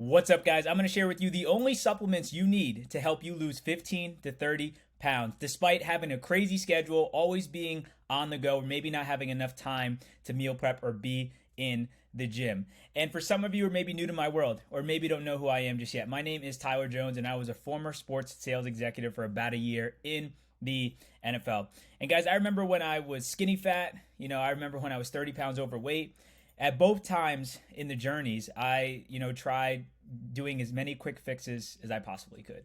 What's up, guys? I'm going to share with you the only supplements you need to help you lose 15 to 30 pounds, despite having a crazy schedule, always being on the go, or maybe not having enough time to meal prep or be in the gym. And for some of you who are maybe new to my world, or maybe don't know who I am just yet, my name is Tyler Jones, and I was a former sports sales executive for about a year in the NFL. And guys, I remember when I was skinny fat, I remember when I was 30 pounds overweight. At both times in the journeys, I, tried doing as many quick fixes as I possibly could.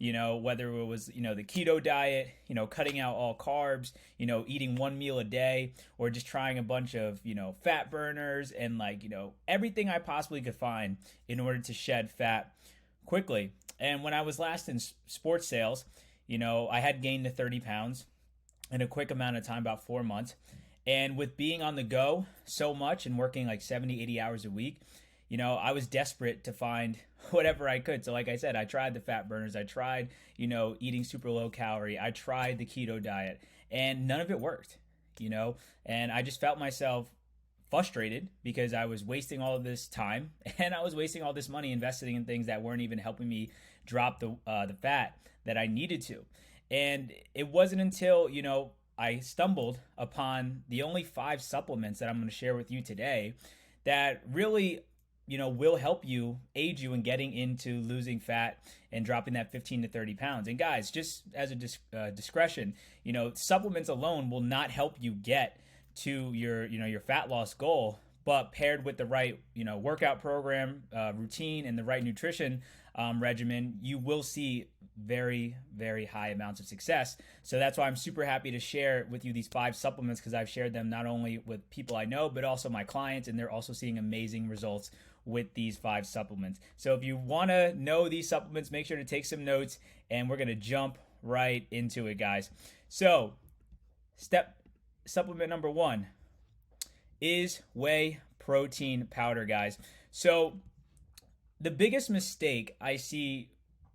Whether it was, the keto diet, cutting out all carbs, eating one meal a day, or just trying a bunch of, fat burners and everything I possibly could find in order to shed fat quickly. And when I was last in sports sales, I had gained to 30 pounds in a quick amount of time, about 4 months. And with being on the go so much and working like 70, 80 hours a week, I was desperate to find whatever I could. So like I said, I tried the fat burners. I tried, eating super low calorie. I tried the keto diet and none of it worked, and I just felt myself frustrated because I was wasting all of this time and I was wasting all this money investing in things that weren't even helping me drop the fat that I needed to. And it wasn't until, I stumbled upon the only 5 supplements that I'm going to share with you today that really, will help you, aid you in getting into losing fat and dropping that 15 to 30 pounds. And guys, just as a discretion, supplements alone will not help you get to your fat loss goal, but paired with the right, workout program, routine, and the right nutrition regimen, you will see very, very high amounts of success. So that's why I'm super happy to share with you these 5 supplements, because I've shared them not only with people I know, but also my clients, and they're also seeing amazing results with these 5 supplements. So if you want to know these supplements, make sure to take some notes, and we're going to jump right into it, guys. So supplement number 1 is whey protein powder, guys. So the biggest mistake I see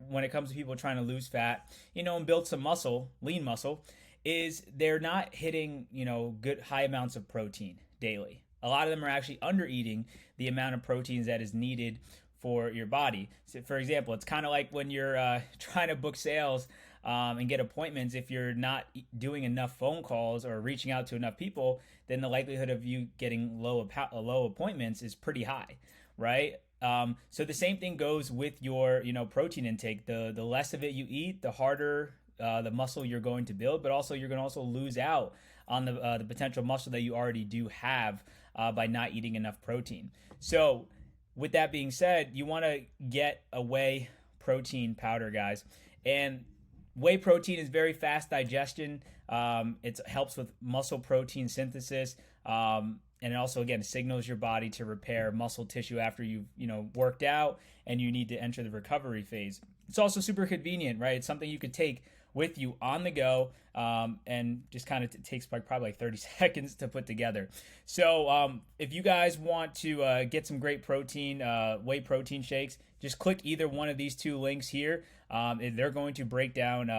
when it comes to people trying to lose fat, and build some muscle, lean muscle, is they're not hitting, good high amounts of protein daily. A lot of them are actually under eating the amount of proteins that is needed for your body. So for example, it's kind of like when you're trying to book sales and get appointments. If you're not doing enough phone calls or reaching out to enough people, then the likelihood of you getting low appointments is pretty high, right? So the same thing goes with your, protein intake. The less of it you eat, the harder the muscle you're going to build, but also you're going to also lose out on the potential muscle that you already do have by not eating enough protein. So with that being said, you want to get a whey protein powder, guys. And whey protein is very fast digestion. It helps with muscle protein synthesis. And it also, again, signals your body to repair muscle tissue after you've, worked out and you need to enter the recovery phase. It's also super convenient, right? It's something you could take with you on the go, and just kind of takes probably like 30 seconds to put together. So if you guys want to get some great protein, whey protein shakes, just click either one of these 2 links here. They're going to break down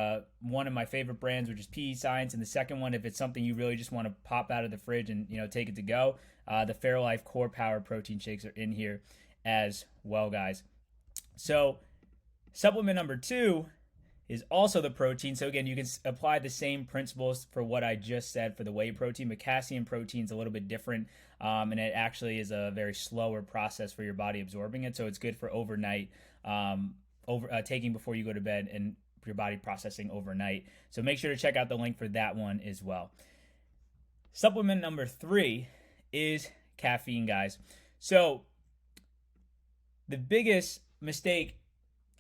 one of my favorite brands, which is PE Science, and the second one, if it's something you really just want to pop out of the fridge and take it to go, the Fairlife Core Power protein shakes are in here as well, guys. So supplement number 2 is also the protein. So again, you can apply the same principles for what I just said for the whey protein, but casein protein is a little bit different, and it actually is a very slower process for your body absorbing it. So it's good for overnight, taking before you go to bed and your body processing overnight. So make sure to check out the link for that one as well. Supplement number 3 is caffeine, guys. So the biggest mistake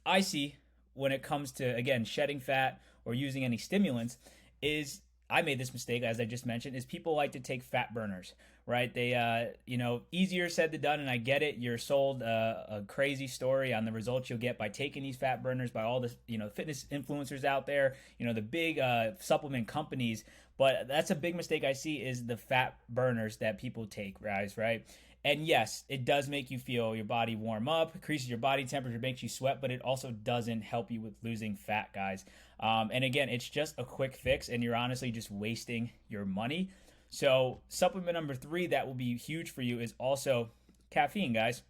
I see when it comes to, again, shedding fat or using any stimulants is, I made this mistake, as I just mentioned, is people like to take fat burners, right? They, easier said than done, and I get it. You're sold a crazy story on the results you'll get by taking these fat burners by all the, fitness influencers out there, the big supplement companies. But that's a big mistake I see, is the fat burners that people take, guys, right? And yes, it does make you feel your body warm up, increases your body temperature, makes you sweat, but it also doesn't help you with losing fat, guys. And again, it's just a quick fix, and you're honestly just wasting your money. So supplement number 3 that will be huge for you is also caffeine, guys.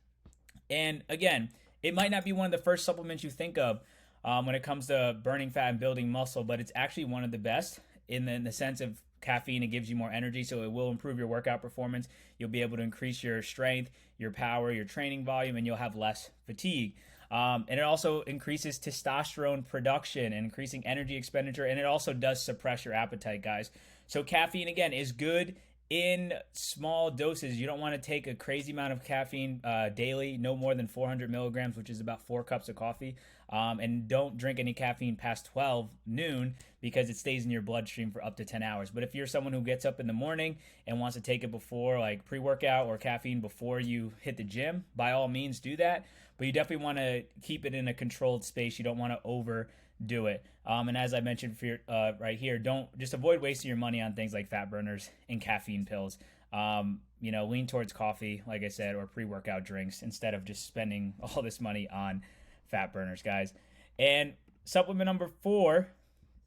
And again, It might not be one of the first supplements you think of when it comes to burning fat and building muscle, but it's actually one of the best in the sense of caffeine. It gives you more energy, so it will improve your workout performance. You'll be able to increase your strength, your power, your training volume, and you'll have less fatigue. And it also increases testosterone production and increasing energy expenditure, and it also does suppress your appetite, guys. So caffeine, again, is good in small doses. You don't want to take a crazy amount of caffeine daily, no more than 400 milligrams, which is about 4 cups of coffee. And don't drink any caffeine past 12 noon because it stays in your bloodstream for up to 10 hours. But if you're someone who gets up in the morning and wants to take it before, like pre-workout or caffeine before you hit the gym, by all means do that. But you definitely want to keep it in a controlled space. You don't want to overdo it. And as I mentioned right here, don't just avoid wasting your money on things like fat burners and caffeine pills. Lean towards coffee, like I said, or pre-workout drinks instead of just spending all this money on fat burners, guys. And supplement number 4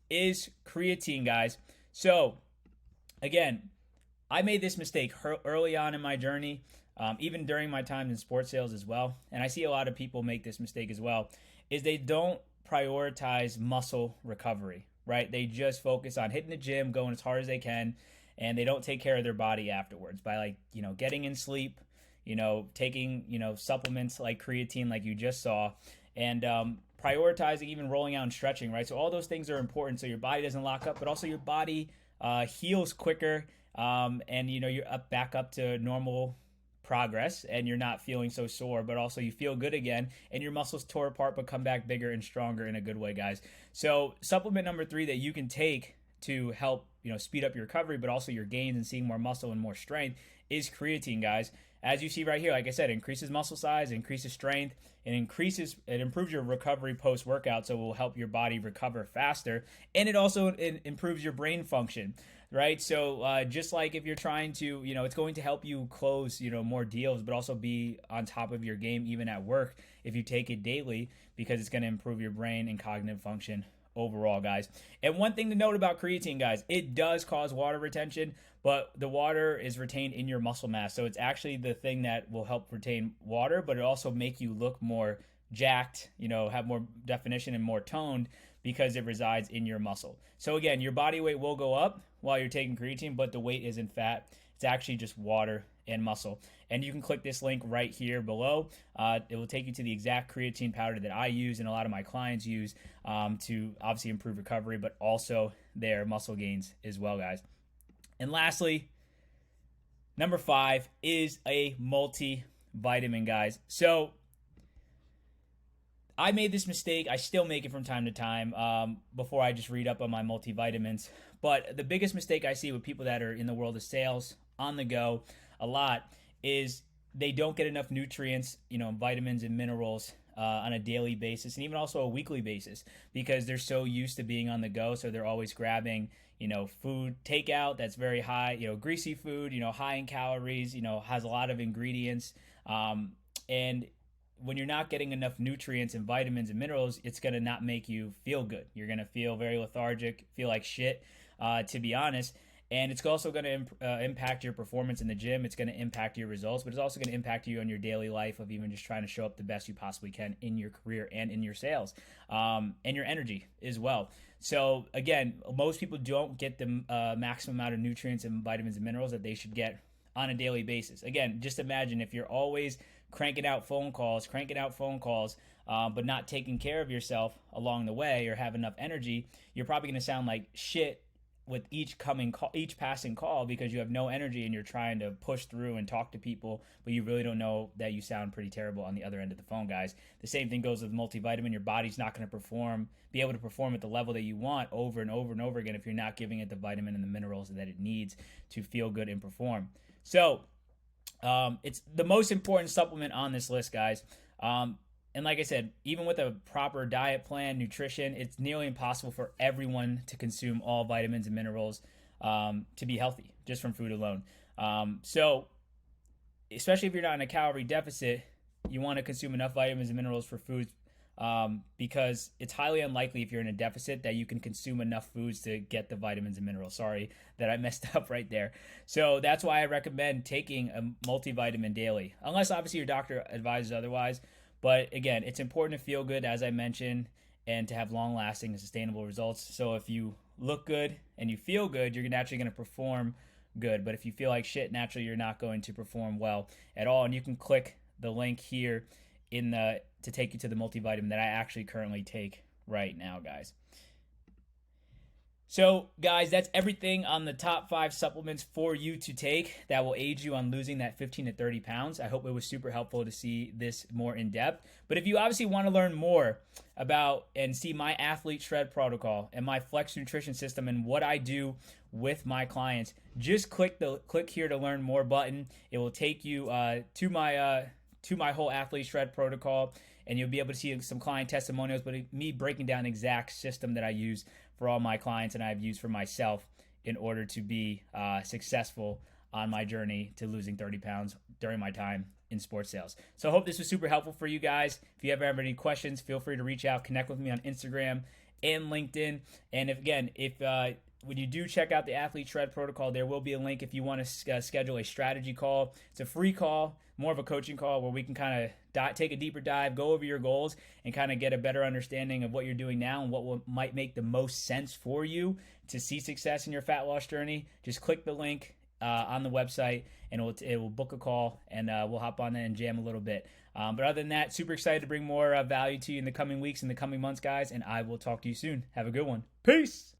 is creatine, guys. So again, I made this mistake early on in my journey, even during my time in sports sales as well. And I see a lot of people make this mistake as well, is they don't prioritize muscle recovery, right? They just focus on hitting the gym, going as hard as they can, and they don't take care of their body afterwards by getting in sleep, taking, supplements like creatine, like you just saw, and prioritizing even rolling out and stretching, right? So all those things are important so your body doesn't lock up, but also your body heals quicker, and you're back up to normal progress and you're not feeling so sore, but also you feel good again and your muscles tore apart but come back bigger and stronger in a good way, guys. So supplement number 3 that you can take to help speed up your recovery but also your gains and seeing more muscle and more strength is creatine, guys. As you see right here, like I said, it increases muscle size, increases strength, it improves your recovery post-workout, so it will help your body recover faster, and it also improves your brain function, right? So just like if you're trying to, it's going to help you close, more deals, but also be on top of your game even at work if you take it daily, because it's going to improve your brain and cognitive function overall, guys. And one thing to note about creatine, guys, it does cause water retention, but the water is retained in your muscle mass. So it's actually the thing that will help retain water, but it also make you look more jacked, have more definition and more toned because it resides in your muscle. So again, your body weight will go up while you're taking creatine, but the weight isn't fat. It's actually just water and muscle. And you can click this link right here below. It will take you to the exact creatine powder that I use and a lot of my clients use to obviously improve recovery, but also their muscle gains as well, guys. And lastly, number 5 is a multivitamin, guys. So I made this mistake. I still make it from time to time before I just read up on my multivitamins. But the biggest mistake I see with people that are in the world of sales, on the go, a lot, is they don't get enough nutrients, vitamins and minerals on a daily basis and even also a weekly basis because they're so used to being on the go. So they're always grabbing, food takeout that's very high, greasy food, high in calories, has a lot of ingredients. And when you're not getting enough nutrients and vitamins and minerals, it's going to not make you feel good. You're going to feel very lethargic, feel like shit, to be honest. And it's also going to impact your performance in the gym. It's going to impact your results, but it's also going to impact you on your daily life of even just trying to show up the best you possibly can in your career and in your sales, and your energy as well. So again, most people don't get the maximum amount of nutrients and vitamins and minerals that they should get on a daily basis. Again, just imagine if you're always cranking out phone calls, but not taking care of yourself along the way or have enough energy, you're probably going to sound like shit with each passing call because you have no energy and you're trying to push through and talk to people, but you really don't know that you sound pretty terrible on the other end of the phone, guys. The same thing goes with multivitamin. Your body's not going to be able to perform at the level that you want over and over and over again if you're not giving it the vitamin and the minerals that it needs to feel good and perform. So it's the most important supplement on this list, guys. And like I said, even with a proper diet plan, nutrition, it's nearly impossible for everyone to consume all vitamins and minerals to be healthy just from food alone. So especially if you're not in a calorie deficit, you want to consume enough vitamins and minerals for foods because it's highly unlikely if you're in a deficit that you can consume enough foods to get the vitamins and minerals. Sorry that I messed up right there. So that's why I recommend taking a multivitamin daily, unless obviously your doctor advises otherwise. But again, it's important to feel good, as I mentioned, and to have long lasting and sustainable results. So if you look good and you feel good, you're naturally going to perform good. But if you feel like shit, naturally you're not going to perform well at all. And you can click the link here to take you to the multivitamin that I actually currently take right now, guys. So, guys, that's everything on the top 5 supplements for you to take that will aid you on losing that 15 to 30 pounds. I hope it was super helpful to see this more in depth. But if you obviously want to learn more about and see my athlete shred protocol and my flex nutrition system and what I do with my clients, just click here to learn more button. It will take you to my whole athlete shred protocol, and you'll be able to see some client testimonials, but me breaking down the exact system that I use for all my clients and I've used for myself in order to be successful on my journey to losing 30 pounds during my time in sports sales. So I hope this was super helpful for you guys. If you ever have any questions, feel free to reach out, connect with me on Instagram and LinkedIn. And if when you do check out the Athlete Shred Protocol, there will be a link if you want to schedule a strategy call. It's a free call, more of a coaching call where we can kind of take a deeper dive, go over your goals, and kind of get a better understanding of what you're doing now and what might make the most sense for you to see success in your fat loss journey. Just click the link on the website, and it will book a call, and we'll hop on there and jam a little bit. But other than that, super excited to bring more value to you in the coming weeks and the coming months, guys, and I will talk to you soon. Have a good one. Peace!